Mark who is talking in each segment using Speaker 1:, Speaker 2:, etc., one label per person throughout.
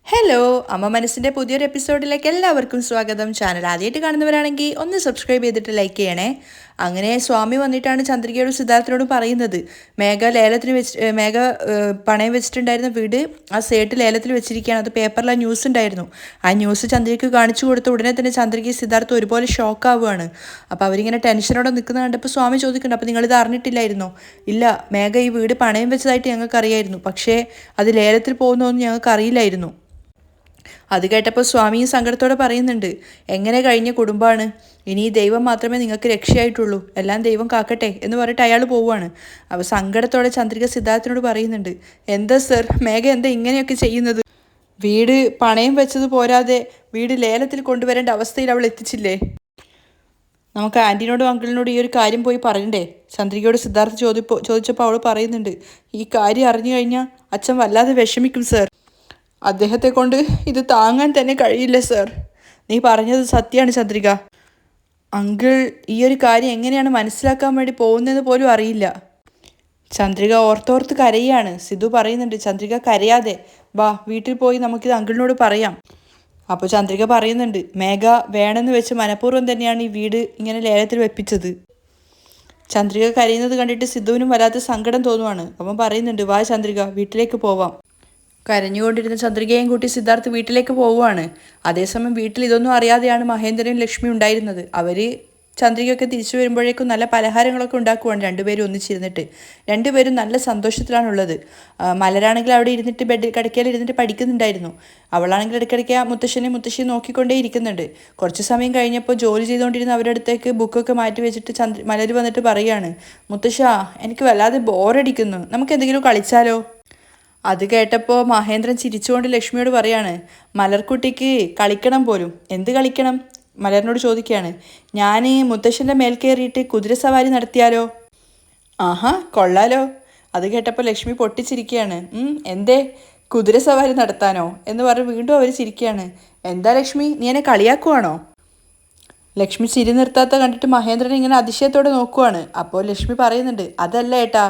Speaker 1: Hello, അമ്മ മനസ്സിൻ്റെ പുതിയൊരു എപ്പിസോഡിലേക്ക് എല്ലാവർക്കും സ്വാഗതം. ചാനൽ ആദ്യമായിട്ട് കാണുന്നവരാണെങ്കിൽ ഒന്ന് സബ്സ്ക്രൈബ് ചെയ്തിട്ട് ലൈക്ക് ചെയ്യണേ. അങ്ങനെ സ്വാമി വന്നിട്ടാണ് ചന്ദ്രികയോടും സിദ്ധാർത്ഥനോടും പറയുന്നത്, മേഘ പണയം വെച്ചിട്ടുണ്ടായിരുന്ന വീട് ആ സേട്ട് ലേലത്തിൽ വെച്ചിരിക്കുകയാണ്. അത് പേപ്പറിൽ ആ ന്യൂസ് ഉണ്ടായിരുന്നു. ആ ന്യൂസ് ചന്ദ്രികയ്ക്ക് കാണിച്ചു കൊടുത്ത ഉടനെ തന്നെ ചന്ദ്രികയും സിദ്ധാർത്ഥം ഒരുപോലെ ഷോക്കാവുകയാണ്. അപ്പോൾ അവരിങ്ങനെ ടെൻഷനോടെ നിൽക്കുന്ന കണ്ടപ്പോൾ സ്വാമി ചോദിക്കുന്നുണ്ട്, അപ്പോൾ നിങ്ങളിത് അറിഞ്ഞിട്ടില്ലായിരുന്നോ? ഇല്ല, മേഘ ഈ വീട് പണയം വെച്ചതായിട്ട് ഞങ്ങൾക്ക് അറിയായിരുന്നു, പക്ഷേ അത് ലേലത്തിൽ പോകുന്നതൊന്നും ഞങ്ങൾക്ക് അറിയില്ലായിരുന്നു. അത് കേട്ടപ്പോൾ സ്വാമിയും സങ്കടത്തോടെ പറയുന്നുണ്ട്, എങ്ങനെ കഴിഞ്ഞ കുടുംബമാണ്, ഇനി ദൈവം മാത്രമേ നിങ്ങൾക്ക് രക്ഷയായിട്ടുള്ളൂ, എല്ലാം ദൈവം കാക്കട്ടെ എന്ന് പറഞ്ഞിട്ട് അയാൾ പോവുകയാണ്. അപ്പോൾ സങ്കടത്തോടെ ചന്ദ്രിക സിദ്ധാർത്ഥനോട് പറയുന്നുണ്ട്, എന്താ സർ, മേഘ എന്താ ഇങ്ങനെയൊക്കെ ചെയ്യുന്നത്? വീട് പണയം വെച്ചത് പോരാതെ വീട് ലേലത്തിൽ കൊണ്ടുവരേണ്ട അവസ്ഥയിൽ അവൾ എത്തിച്ചില്ലേ? നമുക്ക് ആൻറ്റിനോടും അങ്കിളിനോടും ഈ ഒരു കാര്യം പോയി പറയണ്ടേ? ചന്ദ്രികയോട് സിദ്ധാർത്ഥ ചോദിച്ചപ്പോൾ അവൾ പറയുന്നുണ്ട്, ഈ കാര്യം അറിഞ്ഞു കഴിഞ്ഞാൽ അച്ഛൻ വല്ലാതെ വിഷമിക്കും സർ, അദ്ദേഹത്തെ കൊണ്ട് ഇത് താങ്ങാൻ തന്നെ കഴിയില്ല സർ. നീ പറഞ്ഞത് സത്യമാണ് ചന്ദ്രിക. അങ്കിൾ ഈ ഒരു കാര്യം എങ്ങനെയാണ് മനസ്സിലാക്കാൻ വേണ്ടി പോകുന്നതെന്ന് പോലും അറിയില്ല. ചന്ദ്രിക ഓർത്തോർത്ത് കരയാണ്. സിധു പറയുന്നുണ്ട്, ചന്ദ്രിക കരയാതെ വാ, വീട്ടിൽ പോയി നമുക്കിത് അങ്കിളിനോട് പറയാം. അപ്പോൾ ചന്ദ്രിക പറയുന്നുണ്ട്, മേഘ വേണമെന്ന് വെച്ച് മനഃപൂർവ്വം തന്നെയാണ് ഈ വീട് ഇങ്ങനെ ലേലത്തിൽ വെപ്പിച്ചത്. ചന്ദ്രിക കരയുന്നത് കണ്ടിട്ട് സിധുവിനും വല്ലാത്ത സങ്കടം തോന്നുവാണ്. അവൻ പറയുന്നുണ്ട്, വാ ചന്ദ്രിക, വീട്ടിലേക്ക് പോവാം. കരഞ്ഞുകൊണ്ടിരുന്ന ചന്ദ്രികയും കൂട്ടി സിദ്ധാർത്ഥ് വീട്ടിലേക്ക് പോവുകയാണ്. അതേസമയം വീട്ടിൽ ഇതൊന്നും അറിയാതെയാണ് മഹേന്ദ്രനും ലക്ഷ്മി ഉണ്ടായിരുന്നത്. അവർ ചന്ദ്രികയൊക്കെ തിരിച്ചു വരുമ്പോഴേക്കും നല്ല പലഹാരങ്ങളൊക്കെ ഉണ്ടാക്കുവാണ് രണ്ടുപേരും ഒന്നിച്ചിരുന്നിട്ട്. രണ്ടുപേരും നല്ല സന്തോഷത്തിലാണുള്ളത്. മലരാണെങ്കിൽ അവിടെ ഇരുന്നിട്ട് കിടക്കയിൽ ഇരുന്നിട്ട് പഠിക്കുന്നുണ്ടായിരുന്നു. അവളാണെങ്കിൽ ഇടയ്ക്കിടയ്ക്ക് മുത്തശ്ശിയും നോക്കിക്കൊണ്ടേ ഇരിക്കുന്നുണ്ട്. കുറച്ച് സമയം കഴിഞ്ഞപ്പോൾ ജോലി ചെയ്തുകൊണ്ടിരുന്ന അവരുടെ അടുത്തേക്ക് ബുക്കൊക്കെ മാറ്റി വെച്ചിട്ട് മലർ വന്നിട്ട് പറയുകയാണ്, മുത്തശ്ശ, എനിക്ക് വല്ലാതെ ബോറടിക്കുന്നു, നമുക്ക് എന്തെങ്കിലും കളിച്ചാലോ? അത് കേട്ടപ്പോൾ മഹേന്ദ്രൻ ചിരിച്ചുകൊണ്ട് ലക്ഷ്മിയോട് പറയാണ്, മലർക്കുട്ടിക്ക് കളിക്കണം പോലും. എന്ത് കളിക്കണം? മലറിനോട് ചോദിക്കുകയാണ്. ഞാൻ മുത്തശ്ശൻ്റെ മേൽ കയറിയിട്ട് കുതിരസവാരി നടത്തിയാലോ? ആഹാ, കൊള്ളാലോ. അത് കേട്ടപ്പോൾ ലക്ഷ്മി പൊട്ടിച്ചിരിക്കുകയാണ്. എന്തേ, കുതിരസവാരി നടത്താനോ എന്ന് പറഞ്ഞ് വീണ്ടും അവർ ചിരിക്കുകയാണ്. എന്താ ലക്ഷ്മി, നീ എന്നെ കളിയാക്കുവാണോ? ലക്ഷ്മി ചിരി നിർത്താത്ത കണ്ടിട്ട് മഹേന്ദ്രൻ ഇങ്ങനെ അതിശയത്തോടെ നോക്കുവാണ്. അപ്പോൾ ലക്ഷ്മി പറയുന്നുണ്ട്, അതല്ല ഏട്ടാ,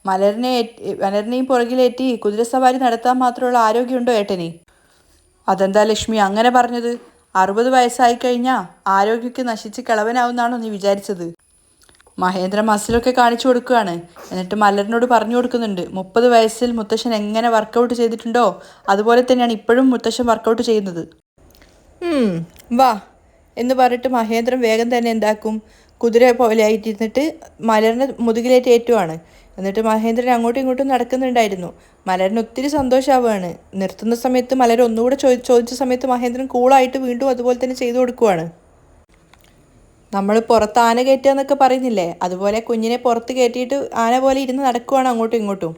Speaker 1: മലരിനെയും പുറകിലേറ്റി കുതിരസവാരി നടത്താൻ മാത്രമുള്ള ആരോഗ്യമുണ്ടോ ഏട്ടന്? അതെന്താ ലക്ഷ്മി അങ്ങനെ പറഞ്ഞത്? 60 വയസ്സായി കഴിഞ്ഞാൽ ആരോഗ്യമൊക്കെ നശിച്ച് കിളവനാവുന്നാണോ നീ വിചാരിച്ചത്? മഹേന്ദ്രൻ മസിലൊക്കെ കാണിച്ചു കൊടുക്കുകയാണ്. എന്നിട്ട് മലറിനോട് പറഞ്ഞു കൊടുക്കുന്നുണ്ട്, 30 വയസ്സിൽ മുത്തശ്ശൻ എങ്ങനെ വർക്കൗട്ട് ചെയ്തിട്ടുണ്ടോ അതുപോലെ തന്നെയാണ് ഇപ്പോഴും മുത്തശ്ശൻ വർക്കൗട്ട് ചെയ്യുന്നത്. വാ എന്ന് പറഞ്ഞിട്ട് മഹേന്ദ്രൻ വേഗം തന്നെ എന്താക്കും, കുതിര പോലെ ആയിട്ടിരുന്നിട്ട് മലറിനെ മുതുകിലേറ്റ് ഏറ്റുവാണ്. എന്നിട്ട് മഹേന്ദ്രൻ അങ്ങോട്ടും ഇങ്ങോട്ടും നടക്കുന്നുണ്ടായിരുന്നു. മലറിന് ഒത്തിരി സന്തോഷമാവുകയാണ്. നിർത്തുന്ന സമയത്ത് മലർ ഒന്നുകൂടെ ചോദിച്ച സമയത്ത് മഹേന്ദ്രൻ കൂളായിട്ട് വീണ്ടും അതുപോലെ തന്നെ ചെയ്തു കൊടുക്കുവാണ്. നമ്മൾ പുറത്ത് ആന കയറ്റുക എന്നൊക്കെ പറയുന്നില്ലേ, അതുപോലെ കുഞ്ഞിനെ പുറത്ത് കയറ്റിയിട്ട് ആന പോലെ ഇരുന്ന് നടക്കുവാണ് അങ്ങോട്ടും ഇങ്ങോട്ടും.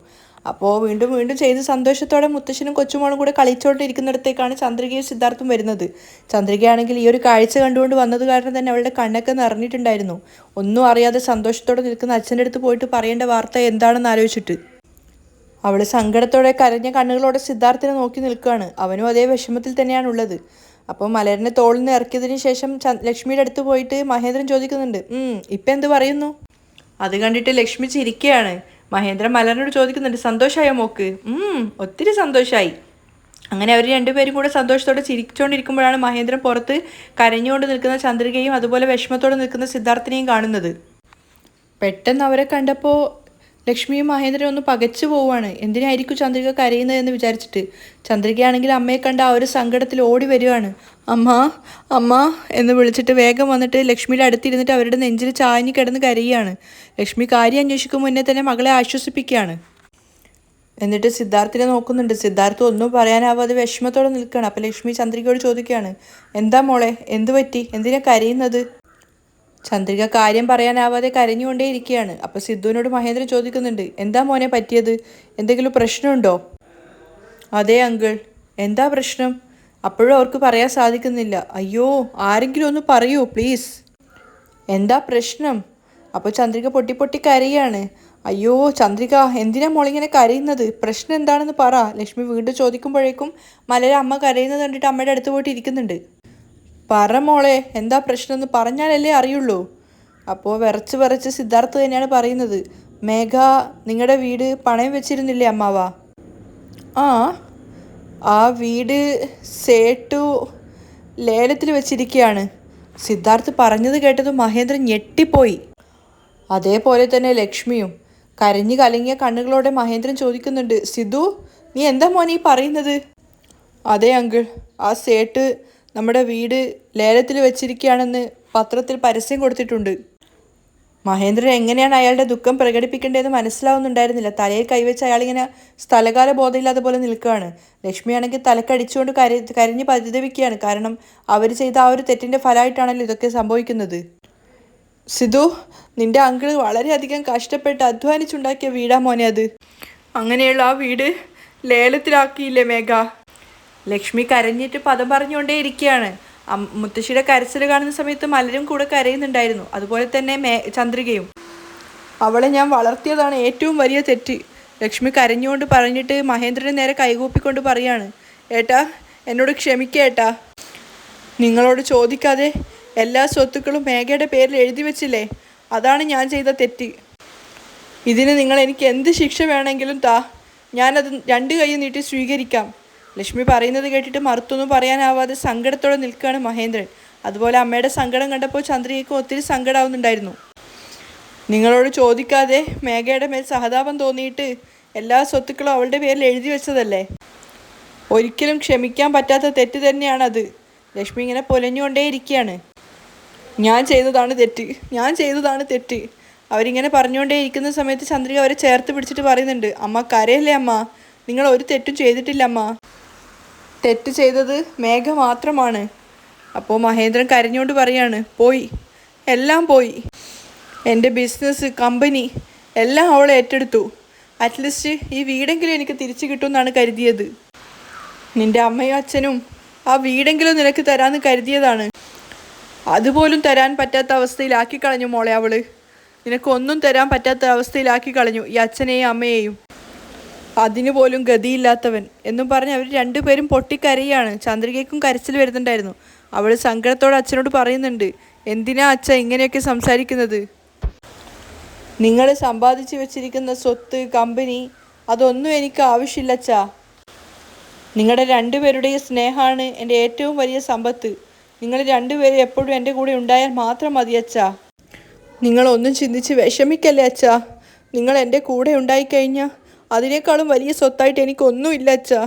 Speaker 1: അപ്പോൾ വീണ്ടും വീണ്ടും ചെയ്ത് സന്തോഷത്തോടെ മുത്തശ്ശനും കൊച്ചുമോളും കൂടെ കളിച്ചോണ്ടിരിക്കുന്നിടത്തേക്കാണ് ചന്ദ്രികയും സിദ്ധാർത്ഥും വരുന്നത്. ചന്ദ്രികയാണെങ്കിൽ ഈ ഒരു കാഴ്ച കണ്ടുകൊണ്ട് വന്നത് കാരണം തന്നെ അവളുടെ കണ്ണൊക്കെ നിറഞ്ഞിട്ടുണ്ടായിരുന്നു. ഒന്നും അറിയാതെ സന്തോഷത്തോടെ നിൽക്കുന്ന അച്ഛൻ്റെ അടുത്ത് പോയിട്ട് പറയേണ്ട വാർത്ത എന്താണെന്ന് ആലോചിച്ചിട്ട് അവൾ സങ്കടത്തോടെ കരഞ്ഞ കണ്ണുകളോടെ സിദ്ധാർത്ഥിനെ നോക്കി നിൽക്കുകയാണ്. അവനും അതേ വിഷമത്തിൽ തന്നെയാണുള്ളത്. അപ്പോൾ മലരിനെ തോളിൽ നിന്ന് ഇറക്കിയതിന് ശേഷം ലക്ഷ്മിയുടെ അടുത്ത് പോയിട്ട് മഹേന്ദ്രൻ ചോദിക്കുന്നുണ്ട്, ഇപ്പം എന്ത് പറയുന്നു? അത് കണ്ടിട്ട് ലക്ഷ്മി ചിരിക്കുകയാണ്. മഹേന്ദ്രൻ മലറിനോട് ചോദിക്കുന്നുണ്ട്, സന്തോഷമായോ മോക്ക്? ഒത്തിരി സന്തോഷമായി. അങ്ങനെ അവർ രണ്ടുപേരും കൂടെ സന്തോഷത്തോടെ ചിരിച്ചുകൊണ്ടിരിക്കുമ്പോഴാണ് മഹേന്ദ്രൻ പുറത്ത് കരഞ്ഞുകൊണ്ട് നിൽക്കുന്ന ചന്ദ്രികയും അതുപോലെ വിഷമത്തോടെ നിൽക്കുന്ന സിദ്ധാർത്ഥിനെയും കാണുന്നത്. പെട്ടെന്ന് അവരെ കണ്ടപ്പോൾ ലക്ഷ്മിയും മഹേന്ദ്രനും ഒന്ന് പകച്ചു പോവുകയാണ്. എന്തിനായിരിക്കും ചന്ദ്രിക കരയുന്നത് എന്ന് വിചാരിച്ചിട്ട്. ചന്ദ്രികയാണെങ്കിൽ അമ്മയെ കണ്ട ആ ഒരു സങ്കടത്തിൽ ഓടി വരികയാണ്. അമ്മ അമ്മ എന്ന് വിളിച്ചിട്ട് വേഗം വന്നിട്ട് ലക്ഷ്മിയുടെ അടുത്തിരുന്നിട്ട് അവരുടെ നെഞ്ചിൽ ചാഞ്ഞ് കിടന്ന് കരയുകയാണ്. ലക്ഷ്മി കാര്യം അന്വേഷിക്കും മുന്നേ തന്നെ മകളെ ആശ്വസിപ്പിക്കുകയാണ്. എന്നിട്ട് സിദ്ധാർത്ഥിനെ നോക്കുന്നുണ്ട്. സിദ്ധാർത്ഥ ഒന്നും പറയാനാവാതെ വിഷമത്തോടെ നിൽക്കുകയാണ്. അപ്പോൾ ലക്ഷ്മി ചന്ദ്രികയോട് ചോദിക്കുകയാണ്, എന്താ മോളെ, എന്ത് പറ്റി, എന്തിനാ കരയുന്നത്? ചന്ദ്രിക കാര്യം പറയാനാവാതെ കരഞ്ഞുകൊണ്ടേ ഇരിക്കുകയാണ്. അപ്പോൾ സിദ്ധുവിനോട് മഹേന്ദ്രൻ ചോദിക്കുന്നുണ്ട്, എന്താ മോനെ പറ്റിയത്, എന്തെങ്കിലും പ്രശ്നമുണ്ടോ? അതെ അങ്കിൾ. എന്താ പ്രശ്നം? അപ്പോഴും അവർക്ക് പറയാൻ സാധിക്കുന്നില്ല. അയ്യോ, ആരെങ്കിലും ഒന്ന് പറയൂ പ്ലീസ്, എന്താ പ്രശ്നം? അപ്പോൾ ചന്ദ്രിക പൊട്ടി കരയാണ്. അയ്യോ ചന്ദ്രിക, എന്തിനാ മോളിങ്ങനെ കരയുന്നത്, പ്രശ്നം എന്താണെന്ന് പറ. ലക്ഷ്മി വീണ്ടും ചോദിക്കുമ്പോഴേക്കും മലര അമ്മ കരയുന്നത് കണ്ടിട്ട് അമ്മയുടെ അടുത്ത് പോയിട്ട് ഇരിക്കുന്നുണ്ട്. പറ മോളെ, എന്താ പ്രശ്നം എന്ന് പറഞ്ഞാലല്ലേ അറിയുള്ളൂ. അപ്പോൾ വിറച്ച് സിദ്ധാർത്ഥ തന്നെയാണ് പറയുന്നത്, മേഘ നിങ്ങളുടെ വീട് പണയം വെച്ചിരുന്നില്ലേ അമ്മാവ? ആ, ആ വീട് സേട്ടു ലേലത്തിൽ വെച്ചിരിക്കുകയാണ്. സിദ്ധാർത്ഥ് പറഞ്ഞത് കേട്ടതും മഹേന്ദ്രൻ ഞെട്ടിപ്പോയി. അതേപോലെ തന്നെ ലക്ഷ്മിയും കരഞ്ഞു കലങ്ങിയ കണ്ണുകളോടെ മഹേന്ദ്രൻ ചോദിക്കുന്നുണ്ട്, സിദ്ധു നീ എന്താ മോനെ ഈ പറയുന്നത്? അതെ അങ്കിൾ, ആ സേട്ട് നമ്മുടെ വീട് ലേലത്തിൽ വെച്ചിരിക്കുകയാണെന്ന് പത്രത്തിൽ പരസ്യം കൊടുത്തിട്ടുണ്ട്. മഹേന്ദ്രൻ എങ്ങനെയാണ് അയാളുടെ ദുഃഖം പ്രകടിപ്പിക്കേണ്ടതെന്ന് മനസ്സിലാവുന്നുണ്ടായിരുന്നില്ല. തലയിൽ കൈവച്ച് അയാളിങ്ങനെ സ്ഥലകാല ബോധമില്ലാതെ പോലെ നിൽക്കുകയാണ്. ലക്ഷ്മിയാണെങ്കിൽ തലക്കടിച്ചുകൊണ്ട് കരഞ്ഞ് പരിതപിക്കുകയാണ്. കാരണം അവർ ചെയ്ത ആ ഒരു തെറ്റിൻ്റെ ഫലമായിട്ടാണല്ലോ ഇതൊക്കെ സംഭവിക്കുന്നത്. സിധു, നിന്റെ അങ്കിള് വളരെയധികം കഷ്ടപ്പെട്ട് അധ്വാനിച്ചുണ്ടാക്കിയ വീടാ മോനെ അത്. അങ്ങനെയുള്ള ആ വീട് ലേലത്തിലാക്കിയില്ലേ മേഘ? ലക്ഷ്മി കരഞ്ഞിട്ട് പദം പറഞ്ഞുകൊണ്ടേ ഇരിക്കുകയാണ്. മുത്തശ്ശിയുടെ കരച്ചിൽ കാണുന്ന സമയത്ത് മലരും കൂടെ കരയുന്നുണ്ടായിരുന്നു. അതുപോലെ തന്നെ ചന്ദ്രികയും. അവളെ ഞാൻ വളർത്തിയതാണ് ഏറ്റവും വലിയ തെറ്റ്. ലക്ഷ്മി കരഞ്ഞുകൊണ്ട് പറഞ്ഞിട്ട് മഹേന്ദ്രന് നേരെ കൈകൂപ്പിക്കൊണ്ട് പറയാണ്, ഏട്ടാ എന്നോട് ക്ഷമിക്കേട്ടാ. നിങ്ങളോട് ചോദിക്കാതെ എല്ലാ സ്വത്തുക്കളും മേഘയുടെ പേരിൽ എഴുതി വെച്ചില്ലേ, അതാണ് ഞാൻ ചെയ്ത തെറ്റ്. ഇതിന് നിങ്ങൾ എനിക്ക് എന്ത് ശിക്ഷ വേണമെങ്കിലും താ, ഞാനത് രണ്ട് കൈ നീട്ടി സ്വീകരിക്കാം. ലക്ഷ്മി പറയുന്നത് കേട്ടിട്ട് മറുത്തൊന്നും പറയാനാവാതെ സങ്കടത്തോടെ നിൽക്കുകയാണ് മഹേന്ദ്രൻ. അതുപോലെ അമ്മയുടെ സങ്കടം കണ്ടപ്പോൾ ചന്ദ്രികയ്ക്കും ഒത്തിരി സങ്കടമാവുന്നുണ്ടായിരുന്നു. നിങ്ങളോട് ചോദിക്കാതെ മേഘയുടെ മേൽ സഹതാപം തോന്നിയിട്ട് എല്ലാ സ്വത്തുക്കളും അവളുടെ പേരിൽ എഴുതി വെച്ചതല്ലേ, ഒരിക്കലും ക്ഷമിക്കാൻ പറ്റാത്ത തെറ്റ് തന്നെയാണത്. ലക്ഷ്മി ഇങ്ങനെ പൊലഞ്ഞുകൊണ്ടേ ഇരിക്കുകയാണ്. ഞാൻ ചെയ്തതാണ് തെറ്റ്. അവരിങ്ങനെ പറഞ്ഞുകൊണ്ടേ ഇരിക്കുന്ന സമയത്ത് ചന്ദ്രിക അവരെ ചേർത്ത് പിടിച്ചിട്ട് പറയുന്നുണ്ട്, അമ്മ കരയല്ലേ അമ്മ, നിങ്ങൾ ഒരു തെറ്റും ചെയ്തിട്ടില്ല അമ്മ, തെറ്റ് ചെയ്തത് മേഘ മാത്രമാണ്. അപ്പോൾ മഹേന്ദ്രൻ കരഞ്ഞുകൊണ്ട് പറയാണ്, എല്ലാം പോയി. എൻ്റെ ബിസിനസ്, കമ്പനി എല്ലാം അവൾ ഏറ്റെടുത്തു. അറ്റ്ലീസ്റ്റ് ഈ വീടെങ്കിലും എനിക്ക് തിരിച്ചു കിട്ടുമെന്നാണ് കരുതിയത്. നിൻ്റെ അമ്മയും അച്ഛനും ആ വീടെങ്കിലും നിനക്ക് തരാമെന്ന് കരുതിയതാണ്. അതുപോലും തരാൻ പറ്റാത്ത അവസ്ഥയിലാക്കി കളഞ്ഞു മോളെ അവൾ. നിനക്കൊന്നും തരാൻ പറ്റാത്ത അവസ്ഥയിലാക്കി കളഞ്ഞു ഈ അച്ഛനെയും അമ്മയെയും. അതിനു പോലും ഗതിയില്ലാത്തവൻ എന്നും പറഞ്ഞ് അവർ രണ്ടുപേരും പൊട്ടിക്കരയാണ്. ചന്ദ്രികയ്ക്കും കരച്ചിൽ വരുന്നുണ്ടായിരുന്നു. അവൾ സങ്കടത്തോടെ അച്ഛനോട് പറയുന്നുണ്ട്, എന്തിനാ അച്ഛ ഇങ്ങനെയൊക്കെ സംസാരിക്കുന്നത്? നിങ്ങൾ സമ്പാദിച്ചു വെച്ചിരിക്കുന്ന സ്വത്ത്, കമ്പനി അതൊന്നും എനിക്ക് ആവശ്യമില്ല അച്ഛാ. നിങ്ങളുടെ രണ്ടുപേരുടെയും സ്നേഹമാണ് എൻ്റെ ഏറ്റവും വലിയ സമ്പത്ത്. നിങ്ങൾ രണ്ടുപേരും എപ്പോഴും എൻ്റെ കൂടെ ഉണ്ടായാൽ മാത്രം മതി അച്ഛാ. നിങ്ങളൊന്നും ചിന്തിച്ച് വിഷമിക്കല്ലേ അച്ഛാ. നിങ്ങൾ എൻ്റെ കൂടെ ഉണ്ടായിക്കഴിഞ്ഞാൽ അതിനേക്കാളും വലിയ സ്വത്തായിട്ട് എനിക്കൊന്നുമില്ല അച്ഛാ.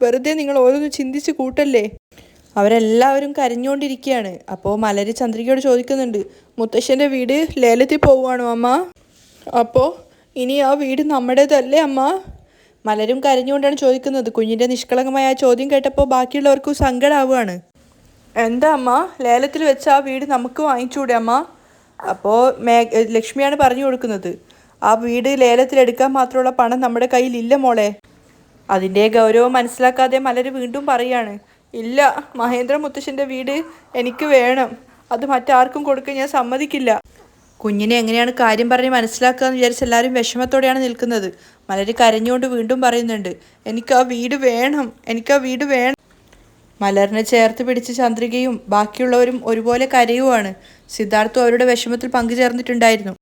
Speaker 1: വെറുതെ നിങ്ങൾ ഓരോന്നും ചിന്തിച്ച് കൂട്ടല്ലേ. അവരെല്ലാവരും കരഞ്ഞുകൊണ്ടിരിക്കുകയാണ്. അപ്പോൾ മലരി ചന്ദ്രികയോട് ചോദിക്കുന്നുണ്ട്, മുത്തശ്ശൻ്റെ വീട് ലേലത്തിൽ പോവുകയാണോ അമ്മ? അപ്പോൾ ഇനി ആ വീട് നമ്മുടേതല്ലേ അമ്മ? മലരും കരഞ്ഞുകൊണ്ടാണ് ചോദിക്കുന്നത്. കുഞ്ഞിൻ്റെ നിഷ്കളങ്കമായ ആ ചോദ്യം കേട്ടപ്പോൾ ബാക്കിയുള്ളവർക്കും സങ്കടമാവുകയാണ്. എന്താ അമ്മ, ലേലത്തിൽ വെച്ച് ആ വീട് നമുക്ക് വാങ്ങിച്ചൂടെ അമ്മ? അപ്പോൾ ലക്ഷ്മിയാണ് പറഞ്ഞു കൊടുക്കുന്നത്, ആ വീട് ലേലത്തിലെടുക്കാൻ മാത്രമുള്ള പണം നമ്മുടെ കയ്യിലില്ല മോളെ. അതിൻ്റെ ഗൗരവം മനസ്സിലാക്കാതെ മലര് വീണ്ടും പറയാണ്, ഇല്ല, മഹേന്ദ്ര മുത്തശ്ശൻ്റെ വീട് എനിക്ക് വേണം. അത് മറ്റാർക്കും കൊടുക്കാൻ ഞാൻ സമ്മതിക്കില്ല. കുഞ്ഞിനെ എങ്ങനെയാണ് കാര്യം പറഞ്ഞ് മനസ്സിലാക്കുക എന്ന് വിചാരിച്ച് എല്ലാവരും വിഷമത്തോടെയാണ് നിൽക്കുന്നത്. മലര് കരഞ്ഞുകൊണ്ട് വീണ്ടും പറയുന്നുണ്ട്, എനിക്ക് ആ വീട് വേണം. മലറിനെ ചേർത്ത് പിടിച്ച് ചന്ദ്രികയും ബാക്കിയുള്ളവരും ഒരുപോലെ കരയുവാണ്. സിദ്ധാർത്ഥും അവരുടെ വിഷമത്തിൽ പങ്കുചേർന്നിട്ടുണ്ടായിരുന്നു.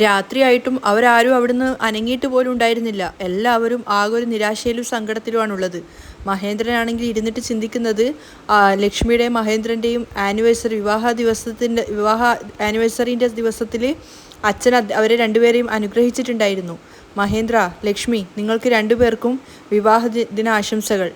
Speaker 1: രാത്രിയായിട്ടും അവരാരും അവിടുന്ന് അനങ്ങിയിട്ട് പോലും ഉണ്ടായിരുന്നില്ല. എല്ലാവരും ആകെ ഒരു നിരാശയിലും സങ്കടത്തിലുമാണുള്ളത്. മഹേന്ദ്രനാണെങ്കിൽ ഇരുന്നിട്ട് ചിന്തിക്കുന്നത്, ലക്ഷ്മിയുടെയും മഹേന്ദ്രൻ്റെയും വിവാഹ ആനിവേഴ്സറിൻ്റെ ദിവസത്തിൽ അച്ഛൻ അവരെ രണ്ടുപേരെയും അനുഗ്രഹിച്ചിട്ടുണ്ടായിരുന്നു. മഹേന്ദ്ര, ലക്ഷ്മി, നിങ്ങൾക്ക് രണ്ടുപേർക്കും വിവാഹ ദിനാശംസകൾ.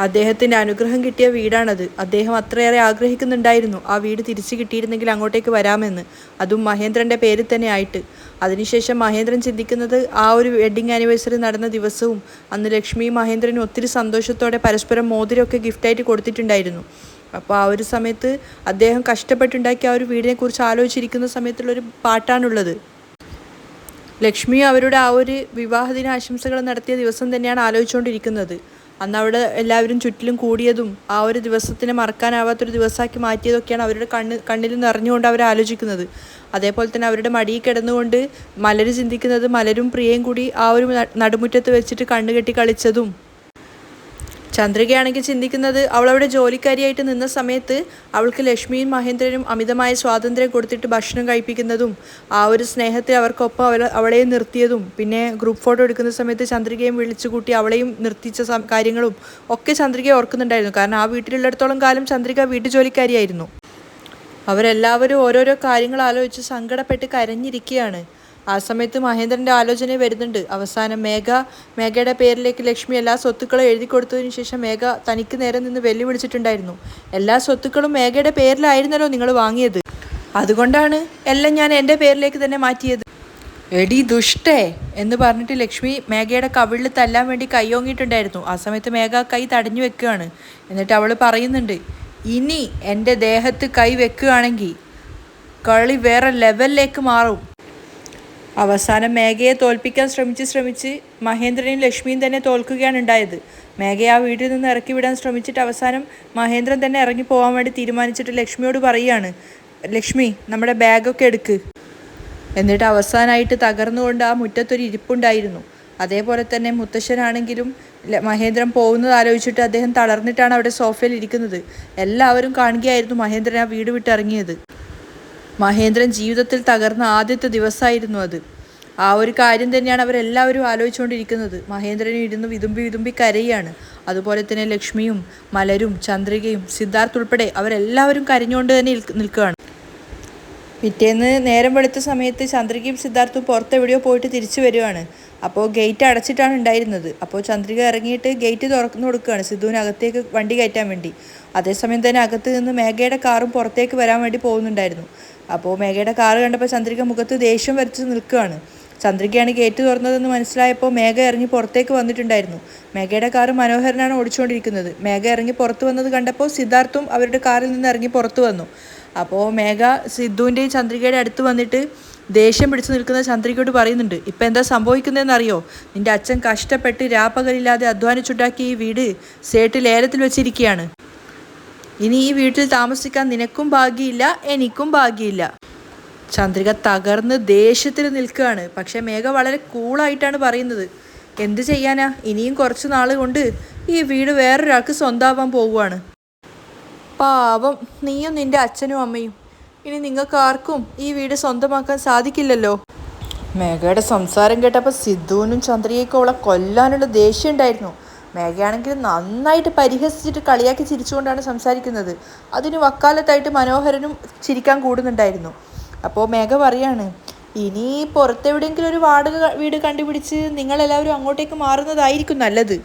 Speaker 1: അദ്ദേഹത്തിൻ്റെ അനുഗ്രഹം കിട്ടിയ വീടാണത്. അദ്ദേഹം അത്രയേറെ ആഗ്രഹിക്കുന്നുണ്ടായിരുന്നു ആ വീട് തിരിച്ചു കിട്ടിയിരുന്നെങ്കിൽ അങ്ങോട്ടേക്ക് വരാമെന്ന്, അതും മഹേന്ദ്രൻ്റെ പേരിൽ തന്നെ ആയിട്ട്. അതിനുശേഷം മഹേന്ദ്രൻ ചിന്തിക്കുന്നത് ആ ഒരു വെഡ്ഡിങ് ആനിവേഴ്സറി നടന്ന ദിവസവും അന്ന് ലക്ഷ്മിയും മഹേന്ദ്രനും ഒത്തിരി സന്തോഷത്തോടെ പരസ്പരം മോതിരമൊക്കെ ഗിഫ്റ്റായിട്ട് കൊടുത്തിട്ടുണ്ടായിരുന്നു. അപ്പോൾ ആ ഒരു സമയത്ത് അദ്ദേഹം കഷ്ടപ്പെട്ടുണ്ടാക്കിയ ആ ഒരു വീടിനെക്കുറിച്ച് ആലോചിച്ചിരിക്കുന്ന സമയത്തുള്ളൊരു പാട്ടാണുള്ളത്. ലക്ഷ്മിയും അവരുടെ ആ ഒരു വിവാഹദിന ആശംസകൾ നടത്തിയ ദിവസം തന്നെയാണ് ആലോചിച്ചുകൊണ്ടിരിക്കുന്നത്. അന്ന് അവിടെ എല്ലാവരും ചുറ്റിലും കൂടിയതും ആ ഒരു ദിവസത്തിനെ മറക്കാനാവാത്തൊരു ദിവസമാക്കി മാറ്റിയതൊക്കെയാണ് അവരുടെ കണ്ണിൽ നിറഞ്ഞുകൊണ്ട് അവർ ആലോചിക്കുന്നത്. അതേപോലെ തന്നെ അവരുടെ മടിയിൽ കിടന്നുകൊണ്ട് മലര് ചിന്തിക്കുന്നത്, മലരും പ്രിയയും കൂടി ആ ഒരു നടുമുറ്റത്ത് വെച്ചിട്ട് കണ്ണുകെട്ടി കളിച്ചതും ചന്ദ്രികയാണെങ്കിൽ ചിന്തിക്കുന്നത് അവളവിടെ ജോലിക്കാരിയായിട്ട് നിന്ന സമയത്ത് അവൾക്ക് ലക്ഷ്മിയും മഹേന്ദ്രനും അമിതമായ സ്വാതന്ത്ര്യം കൊടുത്തിട്ട് ഭക്ഷണം കഴിപ്പിക്കുന്നതും ആ ഒരു സ്നേഹത്തിൽ അവർക്കൊപ്പം അവളെയും നിർത്തിയതും പിന്നെ ഗ്രൂപ്പ് ഫോട്ടോ എടുക്കുന്ന സമയത്ത് ചന്ദ്രികയും വിളിച്ചുകൂട്ടി അവളെയും നിർത്തിച്ച കാര്യങ്ങളും ഒക്കെ ചന്ദ്രിക ഓർക്കുന്നുണ്ടായിരുന്നു. കാരണം ആ വീട്ടിലുള്ളിടത്തോളം കാലം ചന്ദ്രിക വീട്ടുജോലിക്കാരിയായിരുന്നു. അവരെല്ലാവരും ഓരോരോ കാര്യങ്ങൾ ആലോചിച്ച് സങ്കടപ്പെട്ട് കരഞ്ഞിരിക്കുകയാണ്. ആ സമയത്ത് മഹേന്ദ്രൻ്റെ ആലോചന വരുന്നുണ്ട്. അവസാനം മേഘയുടെ പേരിലേക്ക് ലക്ഷ്മി എല്ലാ സ്വത്തുക്കളും എഴുതി കൊടുത്തതിന് ശേഷം മേഘ തനിക്ക് നേരെ നിന്ന് വെല്ലുവിളിച്ചിട്ടുണ്ടായിരുന്നു. എല്ലാ സ്വത്തുക്കളും മേഘയുടെ പേരിലായിരുന്നല്ലോ നിങ്ങൾ വാങ്ങിയത്, അതുകൊണ്ടാണ് എല്ലാം ഞാൻ എൻ്റെ പേരിലേക്ക് തന്നെ മാറ്റിയത്. എടി ദുഷ്ടേ എന്ന് പറഞ്ഞിട്ട് ലക്ഷ്മി മേഘയുടെ കവിളിൽ തല്ലാൻ വേണ്ടി കൈയോങ്ങിയിട്ടുണ്ടായിരുന്നു. ആ സമയത്ത് മേഘ കൈ തടഞ്ഞു വെക്കുകയാണ്. എന്നിട്ട് അവൾ പറയുന്നുണ്ട്, ഇനി എൻ്റെ ദേഹത്ത് കൈ വെക്കുകയാണെങ്കിൽ കളി വേറെ ലെവലിലേക്ക് മാറും. അവസാനം മേഘയെ തോൽപ്പിക്കാൻ ശ്രമിച്ച് മഹേന്ദ്രനും ലക്ഷ്മിയും തന്നെ തോൽക്കുകയാണ് ഉണ്ടായത്. മേഘയെ ആ വീട്ടിൽ നിന്ന് ഇറക്കി വിടാൻ ശ്രമിച്ചിട്ട് അവസാനം മഹേന്ദ്രൻ തന്നെ ഇറങ്ങി പോകാൻ വേണ്ടി തീരുമാനിച്ചിട്ട് ലക്ഷ്മിയോട് പറയുകയാണ്, ലക്ഷ്മി നമ്മുടെ ബാഗൊക്കെ എടുക്ക്. എന്നിട്ട് അവസാനമായിട്ട് തകർന്നുകൊണ്ട് ആ മുറ്റത്തൊരു ഇരിപ്പുണ്ടായിരുന്നു. അതേപോലെ തന്നെ മുത്തശ്ശനാണെങ്കിലും മഹേന്ദ്രൻ പോകുന്നത് ആലോചിച്ചിട്ട് അദ്ദേഹം തളർന്നിട്ടാണ് അവിടെ സോഫയിൽ ഇരിക്കുന്നത്. എല്ലാവരും കാണുകയായിരുന്നു മഹേന്ദ്രൻ ആ വീട് വിട്ടിറങ്ങിയത്. മഹേന്ദ്രൻ ജീവിതത്തിൽ തകർന്ന ആദ്യത്തെ ദിവസമായിരുന്നു അത്. ആ ഒരു കാര്യം തന്നെയാണ് അവരെല്ലാവരും ആലോചിച്ചുകൊണ്ടിരിക്കുന്നത്. മഹേന്ദ്രനും ഇരുന്ന് വിതുമ്പി കരയാണ്. അതുപോലെ തന്നെ ലക്ഷ്മിയും മലരും ചന്ദ്രികയും സിദ്ധാർത്ഥ് ഉൾപ്പെടെ അവരെല്ലാവരും കരഞ്ഞുകൊണ്ട് തന്നെ നിൽക്കുകയാണ്. പിറ്റേന്ന് നേരം വെളുത്ത സമയത്ത് ചന്ദ്രികയും സിദ്ധാർത്ഥും പുറത്തെവിടെയോ പോയിട്ട് തിരിച്ചു വരുവാണ്. അപ്പോൾ ഗേറ്റ് അടച്ചിട്ടാണ് ഉണ്ടായിരുന്നത്. അപ്പോൾ ചന്ദ്രിക ഇറങ്ങിയിട്ട് ഗേറ്റ് തുറന്നു കൊടുക്കുകയാണ് സിദ്ധുവിന് അകത്തേക്ക് വണ്ടി കയറ്റാൻ വേണ്ടി. അതേസമയം തന്നെ അകത്ത് നിന്ന് മേഘയുടെ കാറും പുറത്തേക്ക് വരാൻ വേണ്ടി പോകുന്നുണ്ടായിരുന്നു. അപ്പോൾ മേഘയുടെ കാറ് കണ്ടപ്പോൾ ചന്ദ്രിക മുഖത്ത് ദേഷ്യം വരച്ച് നിൽക്കുകയാണ്. ചന്ദ്രികയാണ് ഗേറ്റ് തുറന്നതെന്ന് മനസ്സിലായപ്പോൾ മേഘ ഇറങ്ങി പുറത്തേക്ക് വന്നിട്ടുണ്ടായിരുന്നു. മേഘയുടെ കാറ് മനോഹരനാണ് ഓടിച്ചുകൊണ്ടിരിക്കുന്നത്. മേഘ ഇറങ്ങി പുറത്ത് വന്നത് കണ്ടപ്പോൾ സിദ്ധാർത്ഥും അവരുടെ കാറിൽ നിന്ന് ഇറങ്ങി പുറത്ത് വന്നു. അപ്പോൾ മേഘ സിദ്ധുവിൻ്റെയും ചന്ദ്രികയുടെ അടുത്ത് വന്നിട്ട് ദേഷ്യം പിടിച്ചു നിൽക്കുന്ന ചന്ദ്രികയോട് പറയുന്നുണ്ട്, ഇപ്പം എന്താ സംഭവിക്കുന്നതെന്ന് അറിയോ? നിൻ്റെ അച്ഛൻ കഷ്ടപ്പെട്ട് രാപ്പകലില്ലാതെ അധ്വാനിച്ചുണ്ടാക്കി ഈ വീട് സേട്ട് ലേലത്തിൽ വെച്ചിരിക്കുകയാണ്. ഇനി ഈ വീട്ടിൽ താമസിക്കാൻ നിനക്കും ഭാഗ്യമില്ല, എനിക്കും ഭാഗ്യമില്ല. ചന്ദ്രിക തകർന്ന് ദേഷ്യത്തിൽ നിൽക്കുകയാണ്. പക്ഷേ മേഘ വളരെ കൂളായിട്ടാണ് പറയുന്നത്, എന്ത് ചെയ്യാനാ, ഇനിയും കുറച്ച് നാൾ കൊണ്ട് ഈ വീട് വേറൊരാൾക്ക് സ്വന്തമാവാൻ പോവുകയാണ്. പാവം നീയും നിൻ്റെ അച്ഛനും അമ്മയും, ഇനി നിങ്ങൾക്ക് ആർക്കും ഈ വീട് സ്വന്തമാക്കാൻ സാധിക്കില്ലല്ലോ. മേഘയുടെ സംസാരം കേട്ടപ്പോൾ സിദ്ധുവിനും ചന്ദ്രികയ്ക്കും അവളെ കൊല്ലാനുള്ള ദേഷ്യം ഉണ്ടായിരുന്നു. മേഘയാണെങ്കിൽ നന്നായിട്ട് പരിഹസിച്ചിട്ട് കളിയാക്കി ചിരിച്ചുകൊണ്ടാണ് സംസാരിക്കുന്നത്. അതിന് വക്കാലത്തായിട്ട് മനോഹരനും ചിരിക്കാൻ കൂടുന്നുണ്ടായിരുന്നു. അപ്പോൾ മേഘ പറയാണ്, ഇനി പുറത്തെവിടെയെങ്കിലും ഒരു വാടക വീട് കണ്ടുപിടിച്ച് നിങ്ങളെല്ലാവരും അങ്ങോട്ടേക്ക് മാറുന്നതായിരിക്കും നല്ലത്.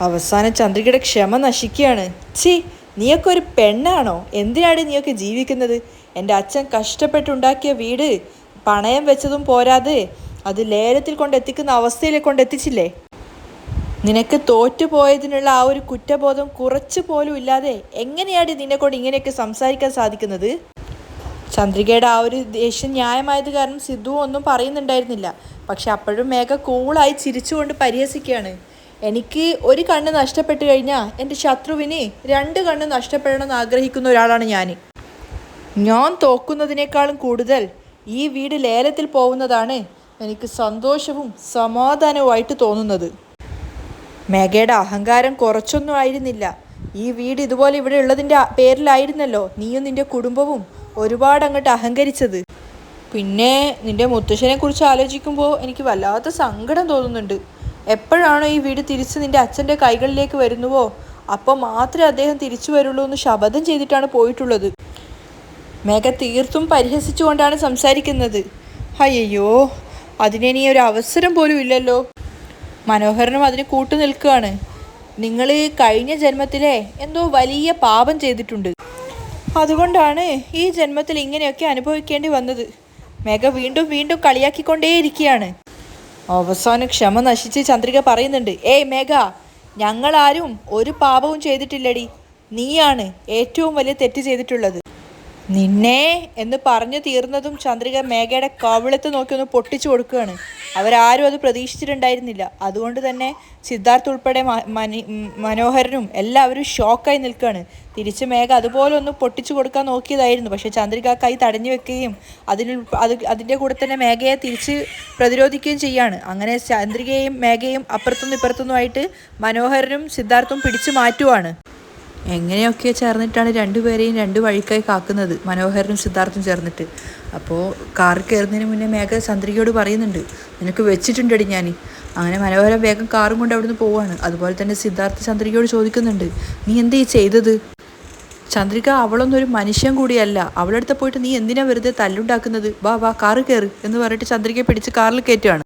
Speaker 1: അവസാനം ചന്ദ്രികയുടെ ക്ഷമ നശിക്കുകയാണ്. നീയൊക്കെ ഒരു പെണ്ണാണോ? എന്തിനാണ് നീയൊക്കെ ജീവിക്കുന്നത്? എൻ്റെ അച്ഛൻ കഷ്ടപ്പെട്ടുണ്ടാക്കിയ വീട് പണയം വെച്ചതും പോരാതെ അത് ലേലത്തിൽ കൊണ്ടെത്തിക്കുന്ന അവസ്ഥയിലേക്ക് കൊണ്ടെത്തിച്ചില്ലേ? നിനക്ക് തോറ്റുപോയതിനുള്ള ആ ഒരു കുറ്റബോധം കുറച്ച് പോലും ഇല്ലാതെ എങ്ങനെയാണ് നിന്നെക്കൊണ്ട് ഇങ്ങനെയൊക്കെ സംസാരിക്കാൻ സാധിക്കുന്നത്? ചന്ദ്രികയുടെ ആ ഒരു ദേഷ്യം ന്യായമായത് കാരണം സിദ്ധു ഒന്നും പറയുന്നുണ്ടായിരുന്നില്ല. പക്ഷെ അപ്പോഴും മേഘ കൂളായി ചിരിച്ചുകൊണ്ട് പരിഹസിക്കുകയാണ്. എനിക്ക് ഒരു കണ്ണ് നഷ്ടപ്പെട്ടു കഴിഞ്ഞാൽ എൻ്റെ ശത്രുവിന് 2 കണ്ണ് നഷ്ടപ്പെടണമെന്ന് ആഗ്രഹിക്കുന്ന ഒരാളാണ് ഞാൻ തോക്കുന്നതിനേക്കാളും കൂടുതൽ ഈ വീട് ലേലത്തിൽ പോകുന്നതാണ് എനിക്ക് സന്തോഷവും സമാധാനവുമായിട്ട് തോന്നുന്നത്. മേഘയുടെ അഹങ്കാരം കുറച്ചൊന്നും ആയിരുന്നില്ല. ഈ വീട് ഇതുപോലെ ഇവിടെ ഉള്ളതിൻ്റെ പേരിലായിരുന്നല്ലോ നീയും നിൻ്റെ കുടുംബവും ഒരുപാട് അങ്ങോട്ട് അഹങ്കരിച്ചത്. പിന്നെ നിൻ്റെ മുത്തശ്ശനെ കുറിച്ച് ആലോചിക്കുമ്പോൾ എനിക്ക് വല്ലാത്ത സങ്കടം തോന്നുന്നുണ്ട്. എപ്പോഴാണോ ഈ വീട് തിരിച്ച് നിൻ്റെ അച്ഛൻ്റെ കൈകളിലേക്ക് വരുന്നുവോ അപ്പോൾ മാത്രമേ അദ്ദേഹം തിരിച്ചു വരുള്ളൂ എന്ന് ശപഥം ചെയ്തിട്ടാണ് പോയിട്ടുള്ളത്. മേഘ തീർത്തും പരിഹസിച്ചുകൊണ്ടാണ് സംസാരിക്കുന്നത്. അയ്യോ, അതിനിനി ഒരു അവസരം പോലും ഇല്ലല്ലോ. മനോഹരനും അതിന് കൂട്ടു നിൽക്കുകയാണ്. നിങ്ങൾ കഴിഞ്ഞ ജന്മത്തിലെ എന്തോ വലിയ പാപം ചെയ്തിട്ടുണ്ട്, അതുകൊണ്ടാണ് ഈ ജന്മത്തിൽ ഇങ്ങനെയൊക്കെ അനുഭവിക്കേണ്ടി വന്നത്. മേഘ വീണ്ടും വീണ്ടും കളിയാക്കിക്കൊണ്ടേയിരിക്കുകയാണ്. അവസാനം ക്ഷമ നശിച്ച് ചന്ദ്രിക പറയുന്നുണ്ട്, ഏയ് മേഘ, ഞങ്ങളാരും ഒരു പാപവും ചെയ്തിട്ടില്ലടി. നീയാണ് ഏറ്റവും വലിയ തെറ്റ് ചെയ്തിട്ടുള്ളത്. നിന്നെ എന്ന് പറഞ്ഞു തീർന്നതും ചന്ദ്രിക മേഘയുടെ കവിളത്ത് നോക്കി ഒന്ന് പൊട്ടിച്ചു കൊടുക്കുകയാണ്. അവരാരും അത് പ്രതീക്ഷിച്ചിട്ടുണ്ടായിരുന്നില്ല. അതുകൊണ്ട് തന്നെ സിദ്ധാർത്ഥ് ഉൾപ്പെടെ മനോഹരനും എല്ലാവരും ഷോക്കായി നിൽക്കുകയാണ്. തിരിച്ച് മേഘ അതുപോലെ ഒന്ന് പൊട്ടിച്ചു കൊടുക്കാൻ നോക്കിയതായിരുന്നു. പക്ഷേ ചന്ദ്രിക കൈ തടഞ്ഞു വെക്കുകയും അതിൻ്റെ കൂടെ തന്നെ മേഘയെ തിരിച്ച് പ്രതിരോധിക്കുകയും ചെയ്യാണ്. അങ്ങനെ ചന്ദ്രികയും മേഘയും അപ്പുറത്തുനിന്നും ഇപ്പുറത്തുനിന്നുമായിട്ട് മനോഹരനും സിദ്ധാർത്ഥും പിടിച്ചു മാറ്റുവാണ്. എങ്ങനെയൊക്കെ ചേർന്നിട്ടാണ് രണ്ടുപേരെയും രണ്ട് വഴിക്കായി കാക്കുന്നത്, മനോഹരനും സിദ്ധാർത്ഥും ചേർന്നിട്ട്. അപ്പോൾ കാറിൽ കയറുന്നതിന് മുന്നേ മേഘ ചന്ദ്രികയോട് പറയുന്നുണ്ട്, നിനക്ക് വെച്ചിട്ടുണ്ടടി ഞാൻ. അങ്ങനെ മനോഹരൻ വേഗം കാറും കൊണ്ട് അവിടുന്ന് പോവാണ്. അതുപോലെ തന്നെ സിദ്ധാർത്ഥ ചന്ദ്രികയോട് ചോദിക്കുന്നുണ്ട്, നീ എന്തേ ചെയ്തത്? ചന്ദ്രിക അവളൊന്നും ഒരു മനുഷ്യൻ കൂടിയല്ല, അവളടുത്ത് പോയിട്ട് നീ എന്തിനാ വെറുതെ തല്ലുണ്ടാക്കുന്നത്, വാ വാ കാറ് കയറ് എന്ന് പറഞ്ഞിട്ട് ചന്ദ്രികയെ പിടിച്ച് കാറിൽ കയറ്റുകയാണ്.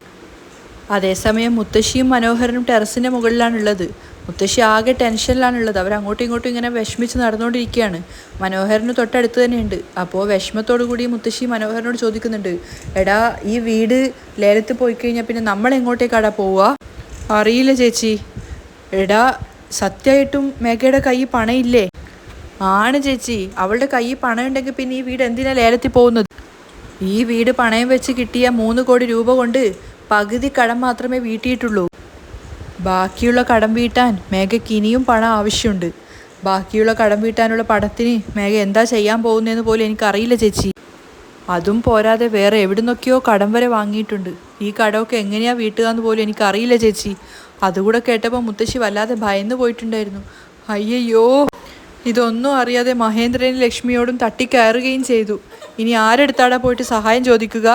Speaker 1: അതേസമയം മുത്തശ്ശിയും മനോഹരനും ടെറസിൻ്റെ മുകളിലാണുള്ളത്. മുത്തശ്ശി ആകെ ടെൻഷനിലാണുള്ളത്. അവരങ്ങോട്ടും ഇങ്ങോട്ടും ഇങ്ങനെ വിഷമിച്ച് നടന്നുകൊണ്ടിരിക്കുകയാണ്. മനോഹരന് തൊട്ടടുത്ത് തന്നെയുണ്ട്. അപ്പോൾ വിഷമത്തോടു കൂടി മുത്തശ്ശി മനോഹരനോട് ചോദിക്കുന്നുണ്ട്, എടാ ഈ വീട് ലേലത്തിൽ പോയി കഴിഞ്ഞാൽ പിന്നെ നമ്മൾ എങ്ങോട്ടേക്കാടാ പോവുക? അറിയില്ല ചേച്ചി. എടാ സത്യമായിട്ടും മേഘയുടെ കൈ പണയില്ലേ? ആണ് ചേച്ചി, അവളുടെ കൈ പണം ഉണ്ടെങ്കിൽ പിന്നെ ഈ വീട് എന്തിനാ ലേലത്തിൽ പോകുന്നത്? ഈ വീട് പണയം വെച്ച് കിട്ടിയ 3 കോടി രൂപ കൊണ്ട് പകുതി കടം മാത്രമേ വീട്ടിയിട്ടുള്ളൂ. ബാക്കിയുള്ള കടം വീട്ടാൻ മേഘയ്ക്ക് ഇനിയും പണം ആവശ്യമുണ്ട്. ബാക്കിയുള്ള കടം വീട്ടാനുള്ള പണത്തിന് മേഘ എന്താ ചെയ്യാൻ പോകുന്നതെന്ന് പോലും എനിക്കറിയില്ല ചേച്ചി. അതും പോരാതെ വേറെ എവിടുന്നൊക്കെയോ കടം വരെ വാങ്ങിയിട്ടുണ്ട്. ഈ കടമൊക്കെ എങ്ങനെയാണ് വീട്ടുക എന്ന് പോലും എനിക്കറിയില്ല ചേച്ചി. അതുകൂടെ കേട്ടപ്പോൾ മുത്തശ്ശി വല്ലാതെ ഭയന്നു പോയിട്ടുണ്ടായിരുന്നു. അയ്യയ്യോ, ഇതൊന്നും അറിയാതെ മഹേന്ദ്രനും ലക്ഷ്മിയോടും തട്ടിക്കയറുകയും ചെയ്തു. ഇനി ആരെടുത്താടാ പോയിട്ട് സഹായം ചോദിക്കുക?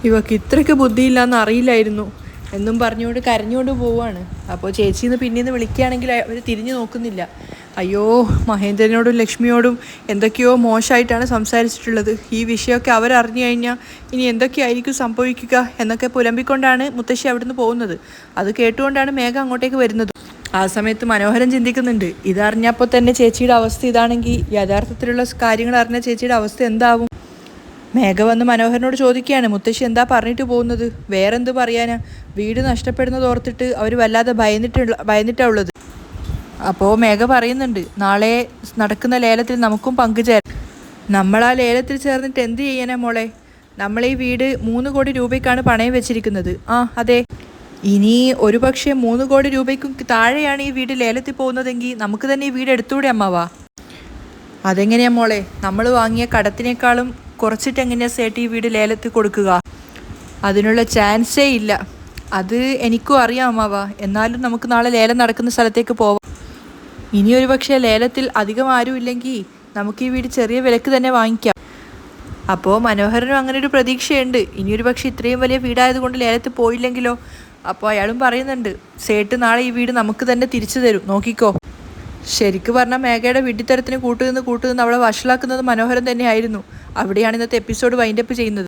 Speaker 1: ഇവക്ക് ഇത്രയ്ക്ക് ബുദ്ധിയില്ലാന്ന് അറിയില്ലായിരുന്നു എന്നും പറഞ്ഞുകൊണ്ട് കരഞ്ഞുകൊണ്ട് പോവുകയാണ്. അപ്പോൾ ചേച്ചിന്ന് പിന്നീന്ന് വിളിക്കുകയാണെങ്കിൽ അവർ തിരിഞ്ഞു നോക്കുന്നില്ല. അയ്യോ, മഹേന്ദ്രനോടും ലക്ഷ്മിയോടും എന്തൊക്കെയോ മോശമായിട്ടാണ് സംസാരിച്ചിട്ടുള്ളത്. ഈ വിഷയമൊക്കെ അവരറിഞ്ഞു കഴിഞ്ഞാൽ ഇനി എന്തൊക്കെയായിരിക്കും സംഭവിക്കുക എന്നൊക്കെ പുലമ്പിക്കൊണ്ടാണ് മുത്തശ്ശി അവിടുന്ന് പോകുന്നത്. അത് കേട്ടുകൊണ്ടാണ് മേഘ അങ്ങോട്ടേക്ക് വരുന്നത്. ആ സമയത്ത് മനോഹരൻ ചിന്തിക്കുന്നുണ്ട്, ഇതറിഞ്ഞപ്പോൾ തന്നെ ചേച്ചിയുടെ അവസ്ഥ ഇതാണെങ്കിൽ യഥാർത്ഥത്തിലുള്ള കാര്യങ്ങൾ അറിഞ്ഞ ചേച്ചിയുടെ അവസ്ഥ എന്താവും? മേഘ വന്ന് മനോഹരനോട് ചോദിക്കുകയാണ്, മുത്തശ്ശി എന്താ പറഞ്ഞിട്ട് പോകുന്നത്? വേറെന്ത് പറയാനാ? വീട് നഷ്ടപ്പെടുന്നത് ഓർത്തിട്ട് അവർ വല്ലാതെ ഭയന്നിട്ടാണ് ഉള്ളത്. അപ്പോൾ മേഘ പറയുന്നുണ്ട്, നാളെ നടക്കുന്ന ലേലത്തിൽ നമുക്കും പങ്കുചേരാം. നമ്മൾ ആ ലേലത്തിൽ ചേർന്നിട്ട് എന്ത് ചെയ്യാനാ മോളെ? നമ്മൾ ഈ വീട് 3 കോടി രൂപയ്ക്കാണ് പണയം വെച്ചിരിക്കുന്നത്. ആ അതെ. ഇനി ഒരു പക്ഷേ 3 കോടി രൂപയ്ക്കും താഴെയാണ് ഈ വീട് ലേലത്തിൽ പോകുന്നതെങ്കിൽ നമുക്ക് തന്നെ ഈ വീട് എടുത്തുകൂടെ അമ്മാവാ? അതെങ്ങനെയാ മോളെ? നമ്മൾ വാങ്ങിയ കടത്തിനേക്കാളും കുറച്ചിട്ട് എങ്ങനെയാണ് സേട്ട് ഈ വീട് ലേലത്തിൽ കൊടുക്കുക? അതിനുള്ള ചാൻസേ ഇല്ല. അത് എനിക്കും അറിയാം അമ്മാവാ. എന്നാലും നമുക്ക് നാളെ ലേലം നടക്കുന്ന സ്ഥലത്തേക്ക് പോവാം. ഇനിയൊരു പക്ഷേ ലേലത്തിൽ അധികം ആരും ഇല്ലെങ്കിൽ നമുക്ക് ഈ വീട് ചെറിയ വിലക്ക് തന്നെ വാങ്ങിക്കാം. അപ്പോൾ മനോഹരനും അങ്ങനെ ഒരു പ്രതീക്ഷയുണ്ട്. ഇനിയൊരു പക്ഷേ ഇത്രയും വലിയ വീടായതുകൊണ്ട് ലേലത്തിൽ പോയില്ലെങ്കിലോ? അപ്പോൾ അയാളും പറയുന്നുണ്ട്, സേട്ട് നാളെ ഈ വീട് നമുക്ക് തന്നെ തിരിച്ചു തരും, നോക്കിക്കോ. ശരിക്കും പറഞ്ഞാൽ മേഘയുടെ വിഡ്ഢിത്തരത്തിന് കൂട്ടുനിന്ന് അവളെ വഷളാക്കുന്നത് മനോഹരൻ തന്നെയായിരുന്നു. അവിടെയാണ് ഇന്നത്തെ എപ്പിസോഡ് വൈൻഡപ്പ് ചെയ്യുന്നത്.